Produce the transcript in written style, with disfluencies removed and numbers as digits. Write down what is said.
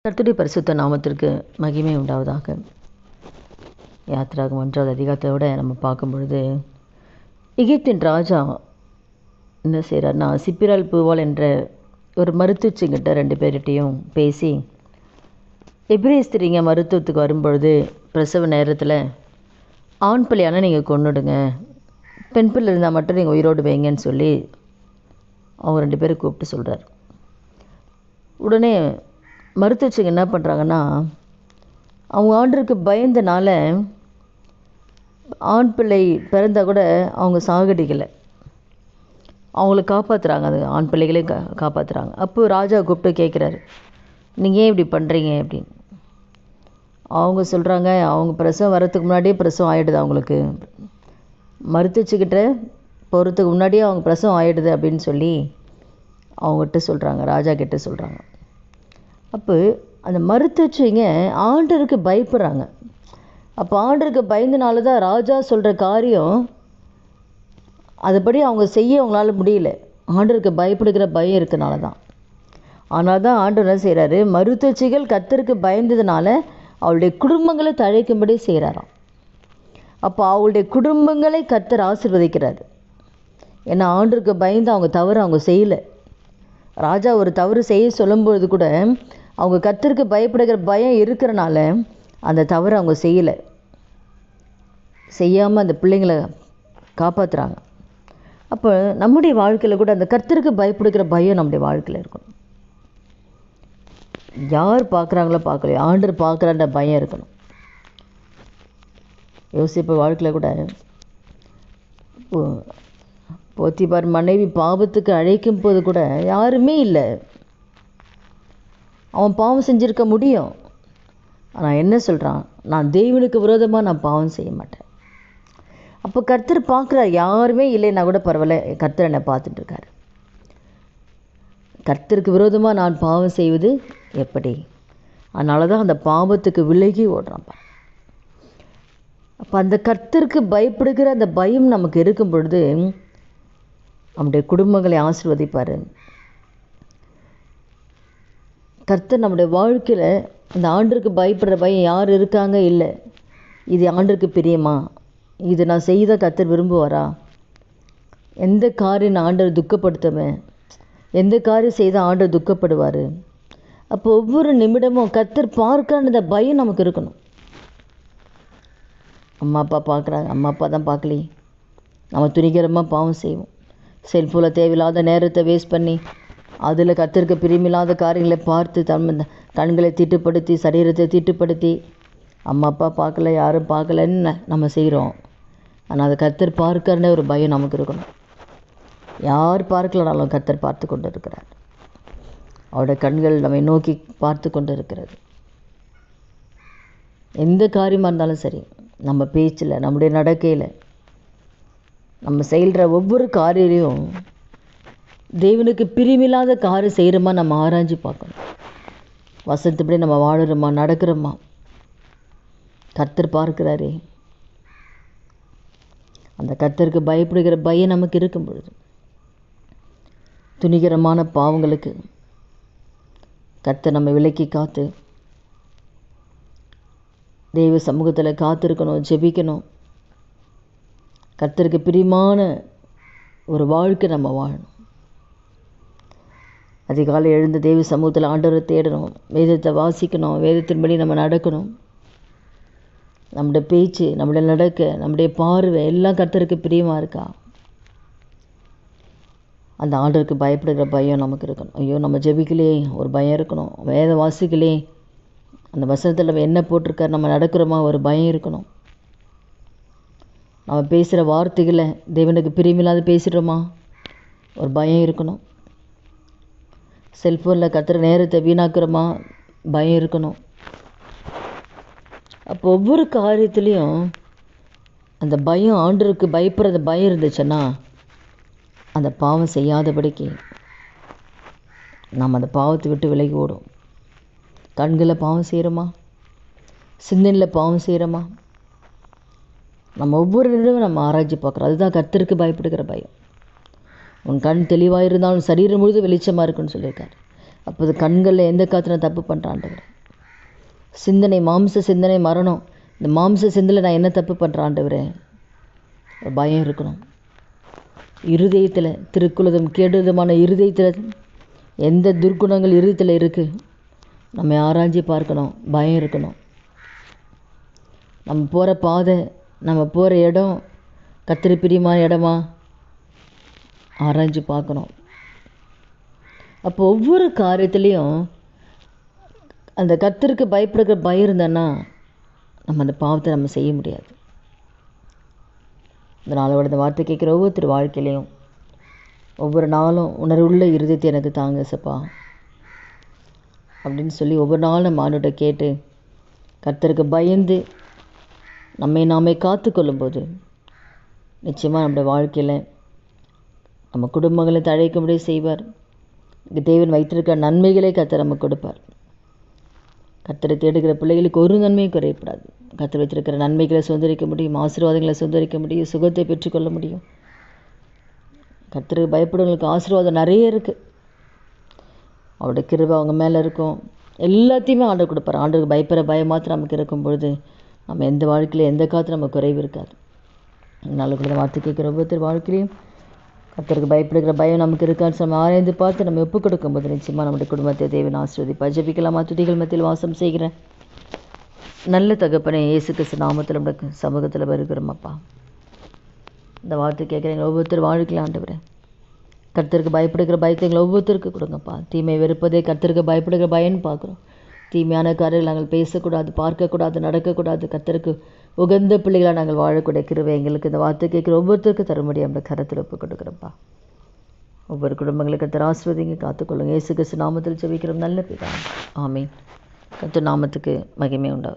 கர்த்தருடைய பரிசுத்த நாமத்திற்கு மகிமை உண்டாவதாக. யாத்திராகமம் 1வது அதிகாரத்தோட நம்ம பார்க்கும் பொழுது, எகிப்தின் ராஜா என்ன செய்கிறார்னா, சிப்பிரால் பூவால் என்ற ஒரு மருத்துவச்சிங்கிட்ட 2 பேர்கிட்டையும் பேசி, எபிரேய ஸ்திரீங்க மருத்துவத்துக்கு வரும்பொழுது பிரசவ நேரத்தில் ஆண் பிள்ளையான நீங்கள் கொன்னுடுங்க, பெண் பிள்ளை இருந்தால் மட்டும் நீங்கள் உயிரோடு வைங்கன்னு சொல்லி அவங்க 2 பேரும் கூப்பிட்டு சொல்கிறார். உடனே மருத்துவச்சிங்க என்ன பண்ணுறாங்கன்னா, அவங்க ஆண்டருக்கு பயந்தனால ஆண் பிள்ளை பிறந்தால் கூட அவங்க சாகடிக்கலை, அவங்கள காப்பாற்றுறாங்க, அது ஆண் பிள்ளைகளே காப்பாற்றுறாங்க. அப்போது ராஜா கூப்பிட்டு கேட்குறாரு, நீங்கள் ஏன் இப்படி பண்ணுறீங்க அப்படின்னு. அவங்க சொல்கிறாங்க, அவங்க பிரசவம் வரத்துக்கு முன்னாடியே பிரசவம் ஆகிடுது, அவங்களுக்கு மருத்துவச்சிக்கிட்ட போகிறதுக்கு முன்னாடியே அவங்க பிரசவம் ஆகிடுது அப்படின்னு சொல்லி அவங்ககிட்ட சொல்கிறாங்க, ராஜா கிட்ட சொல்கிறாங்க. அப்போ அந்த மருத்துவச்சிங்க ஆண்டருக்கு பயப்படுறாங்க. அப்போ ஆண்டருக்கு பயந்தனால தான் ராஜா சொல்கிற காரியம் அதுபடி அவங்க செய்ய அவங்களால முடியல, ஆண்டருக்கு பயப்படுகிற பயம் இருக்கனால தான். ஆனால் தான் ஆண்டவர் என்ன செய்கிறாரு, மருத்துவச்சிகள் கர்த்தருக்கு பயந்ததுனால அவளுடைய குடும்பங்களை தழைக்கும்படி செய்கிறாராம். அப்போ அவளுடைய குடும்பங்களை கர்த்தர் ஆசீர்வதிக்கிறார். ஏன்னா ஆண்டருக்கு பயந்து அவங்க தவறு அவங்க செய்யலை. ராஜா ஒரு தவறு செய்ய சொல்லும்பொழுது கூட அவங்க கர்த்தருக்கு பயப்படுகிற பயம் இருக்கிறனால அந்த தவறு அவங்க செய்யலை, செய்யாமல் அந்த பிள்ளைங்களை காப்பாற்றுறாங்க. அப்போ நம்முடைய வாழ்க்கையில் கூட அந்த கர்த்தருக்கு பயப்படுகிற பயம் நம்முடைய வாழ்க்கையில் இருக்கணும். யார் பார்க்குறாங்களோ பார்க்கலையோ ஆண்டவர் பார்க்குறான்ற பயம் இருக்கணும். யோசிப்பு வாழ்க்கையில் கூட போத்திபார் மனைவி பாவத்துக்கு அழைக்கும் போது கூட யாருமே இல்லை, அவன் பாவம் செஞ்சுருக்க முடியும். ஆனால் என்ன சொல்கிறான், நான் தேவனுக்கு விரோதமாக நான் பாவம் செய்ய மாட்டேன். அப்போ கர்த்தர் பார்க்குறார், யாருமே இல்லைன்னா கூட பரவாயில்ல, கர்த்தர் என்னை பார்த்துட்ருக்காரு. கர்த்தருக்கு விரோதமாக நான் பாவம் செய்வது எப்படி, அதனால தான் அந்த பாவத்துக்கு விலகி ஓடுறான். அப்போ அந்த கர்த்தருக்கு பயப்படுகிற அந்த பயம் நமக்கு இருக்கும் பொழுது நம்முடைய குடும்பங்களை ஆசீர்வதிப்பார். கர்த்தர் நம்முடைய வாழ்க்கையில் அந்த ஆண்டருக்கு பயப்படுற பயம் யார் இருக்காங்க, இல்லை இது ஆண்டருக்கு பிரியமா, இது நான் செய்த கர்த்தர் விரும்புவாரா, எந்த காரியம் நான் ஆண்டவர் துக்கப்படுத்துவேன், எந்த காரியம் செய்தால் ஆண்டவர் துக்கப்படுவார். அப்போ ஒவ்வொரு நிமிடமும் கர்த்தர் பார்க்காத பயம் நமக்கு இருக்கணும். அம்மா அப்பா பார்க்குறாங்க, அம்மா அப்பா தான் பார்க்கலையே, நம்ம துணிகரமாக பாவம் செய்வோம். செல்ஃபோனில் தேவையில்லாத நேரத்தை வேஸ்ட் பண்ணி அதில் கர்த்தருக்கு பிரியமில்லாத காரியங்களை பார்த்து கண்களை தீட்டுப்படுத்தி சரீரத்தை தீட்டுப்படுத்தி அம்மா அப்பா பார்க்கல யாரும் பார்க்கலன்னு நம்ம செய்கிறோம். ஆனால் அதை கர்த்தர் பார்க்கறனே ஒரு பயம் நமக்கு இருக்கணும். யார் பார்க்கலனாலும் கர்த்தர் பார்த்து கொண்டு இருக்கிறார். அவருடைய கண்கள் நம்மை நோக்கி பார்த்து கொண்டு இருக்கிறது. எந்த காரியமாக இருந்தாலும் சரி, நம்ம பேச்சில், நம்முடைய நடக்கையில், நம்ம செய்கிற ஒவ்வொரு காரியம் தேவனுக்கு பிரியமில்லாத காரியம் செய்கிறோமா நம்ம ஆராய்ச்சி பார்க்கணும். வசனத்துப்படி நம்ம வாழுறோமா, நடக்கிறோமா, கர்த்தர் பார்க்கிறாரே. அந்த கர்த்தருக்கு பயப்படுகிற பயம் நமக்கு இருக்கும் பொழுது துணிகரமான பாவங்களுக்கு கர்த்தர் நம்ம விலக்கி காத்து தெய்வ சமூகத்தில் காத்திருக்கணும், ஜெபிக்கணும். கர்த்தருக்கு பிரியமான ஒரு வாழ்க்கை நம்ம வாழணும். அதிகாலை எழுந்து தெய்வ சமூகத்தில் ஆண்டவரை தேடணும், வேதத்தை வாசிக்கணும், வேதத்தின்படி நம்ம நடக்கணும். நம்முடைய பேச்சு, நம்முடைய நடக்க, நம்முடைய பார்வை எல்லாம் கர்த்தருக்கு பிரியமாக இருக்கா. அந்த ஆண்டவருக்கு பயப்படுகிற பயம் நமக்கு இருக்கணும். ஐயோ நம்ம ஜெபிக்கலே ஒரு பயம் இருக்கணும், வேதம் வாசிக்கலே அந்த வசனத்தில் நம்ம என்ன போட்டிருக்கார், நம்ம நடக்கிறோமா ஒரு பயம் இருக்கணும். நம்ம பேசுகிற வார்த்தைகளை தேவனுக்கு பிரியமில்லாத பேசுகிறோமா ஒரு பயம் இருக்கணும். செல்ஃபோனில் கத்துற நேரத்தை வீணாக்குறோமா பயம் இருக்கணும். அப்போ ஒவ்வொரு காரியத்துலேயும் அந்த பயம், ஆண்டவருக்கு பயப்படுற பயம் இருந்துச்சுன்னா அந்த பாவம் செய்யாதபடிக்கு நம்ம அந்த பாவத்தை விட்டு விலகி ஓடும். கண்களில் பாவம் செய்கிறோமா, சிந்தனையில் பாவம் செய்கிறோமா, நம்ம ஒவ்வொரு நிமிடமும் நம்ம ஆராய்ச்சி பார்க்குறோம். அதுதான் கர்த்தருக்கு பயப்படுகிற பயம். உன் கண் தெளிவாக இருந்தாலும் சரீரம் முழுதும் வெளிச்சமாக இருக்குன்னு சொல்லியிருக்காரு. அப்போது கண்களில் எந்த காத்துல தப்பு பண்ணுறான்ட்டு சிந்தனை, மாம்ச சிந்தனை மரணம். இந்த மாம்ச சிந்தனை நான் என்ன தப்பு பண்ணுறேன் ஆண்டவரே? பயம் இருக்கணும். இருதயத்தில் திருக்குலதம் கேடுதமான இருதயத்தில் எந்த துர்க்குணங்கள் இருதயத்தில் இருக்குது நம்ம ஆராய்ச்சி பார்க்கணும். பயம் இருக்கணும். நம்ம போகிற பாதை, நம்ம போகிற இடம் கர்த்தருக்கு பிரியமான இடமா ஆராய்ச்சி பார்க்கணும். அப்போ ஒவ்வொரு காரியத்துலேயும் அந்த கர்த்தருக்கு பயப்படுகிற பயம் இருந்தேன்னா நம்ம அந்த பாவத்தை நம்ம செய்ய முடியாது. இந்த நாளோட இந்த வார்த்தை கேட்குற ஒவ்வொருத்தர் வாழ்க்கையிலையும் ஒவ்வொரு நாளும் உணர்வுள்ள இருதயத்தை எனக்கு தாங்க சப்பா அப்படின்னு சொல்லி ஒவ்வொரு நாளும் நம்ம ஆண்டவர்கிட்ட கேட்டு கர்த்தருக்கு பயந்து நம்மை நாமே காத்து கொள்ளும்போது நிச்சயமாக நம்முடைய வாழ்க்கையில் நம்ம குடும்பங்களை தழைக்கும்படி செய்வார். தேவன் வைத்திருக்கிற நன்மைகளை கர்த்தர் நமக்கு கொடுப்பார். கர்த்தரை தேடுகிற பிள்ளைகளுக்கு ஒரு நன்மையும் குறையப்படாது. கர்த்தர் வைத்திருக்கிற நன்மைகளை சுதந்திரிக்க முடியும், ஆசீர்வாதங்களை சுதந்திரிக்க முடியும், சுகத்தை பெற்றுக்கொள்ள முடியும். கர்த்தருக்கு பயப்படுவங்களுக்கு ஆசீர்வாதம் நிறைய இருக்குது. அவருடைய கிருபை அவங்க மேலே இருக்கும். எல்லாத்தையுமே ஆண்டவர் கொடுப்பார். ஆண்டவருக்கு பயப்படுற பயம் மாத்திரம் நமக்கு இருக்கும் பொழுது நம்ம எந்த வாழ்க்கையில் எந்த காலத்தில் நமக்கு குறைவு இருக்காது. அதனால கூட வார்த்தை கேட்குற ஒவ்வொருத்தர் வாழ்க்கையிலையும் கர்த்தருக்கு பயப்படுகிற பயம் நமக்கு இருக்கான்னு நம்ம ஆராய்ந்து பார்த்து நம்ம ஒப்புக் கொடுக்கும்போது நிச்சயமாக நம்முடைய குடும்பத்தை தேவன் ஆசீர்வதிப்பார். ஜெபிக்கலாமா? துதிகள் மத்தியில் வாசம் செய்கிறேன் நல்ல தகப்பனே, இயேசு கிறிஸ்து நாமத்தில் நம்முடைய சமூகத்தில் வருகிறோம் அப்பா. இந்த வார்த்தை கேட்குறீங்க ஒவ்வொருத்தர் வாழ்க்கையில் ஆண்டவரே கர்த்தருக்கு பயப்படுகிற பயத்தை எங்களை ஒவ்வொருத்தருக்கு கொடுங்கப்பா. தீமை வெறுப்பதே கர்த்தருக்கு பயப்படுகிற பயன்னு பார்க்குறோம். தீமையான காரியங்கள் நாங்கள் பேசக்கூடாது, பார்க்கக்கூடாது, நடக்கக்கூடாது. கர்த்தருக்கு உகந்த பிள்ளைகளாக நாங்கள் வாழக்கூடிய கிருபை எங்களுக்கு இந்த வார்த்தை கேட்குற ஒவ்வொருத்தருக்கும் தரும்படி அந்த கரத்தில் ஒப்பு கொடுக்குறோம்ப்பா. ஒவ்வொரு குடும்பங்களுக்கு கர்த்தர் ஆசீர்வதிங்க, காத்துக்கொள்ளுங்க. இயேசு கிறிஸ்து நாமத்தில் ஜெபிக்கிறோம் நல்ல பிதாவே. ஆமீன். கர்த்தர் நாமத்துக்கு மகிமை உண்டாவதாக.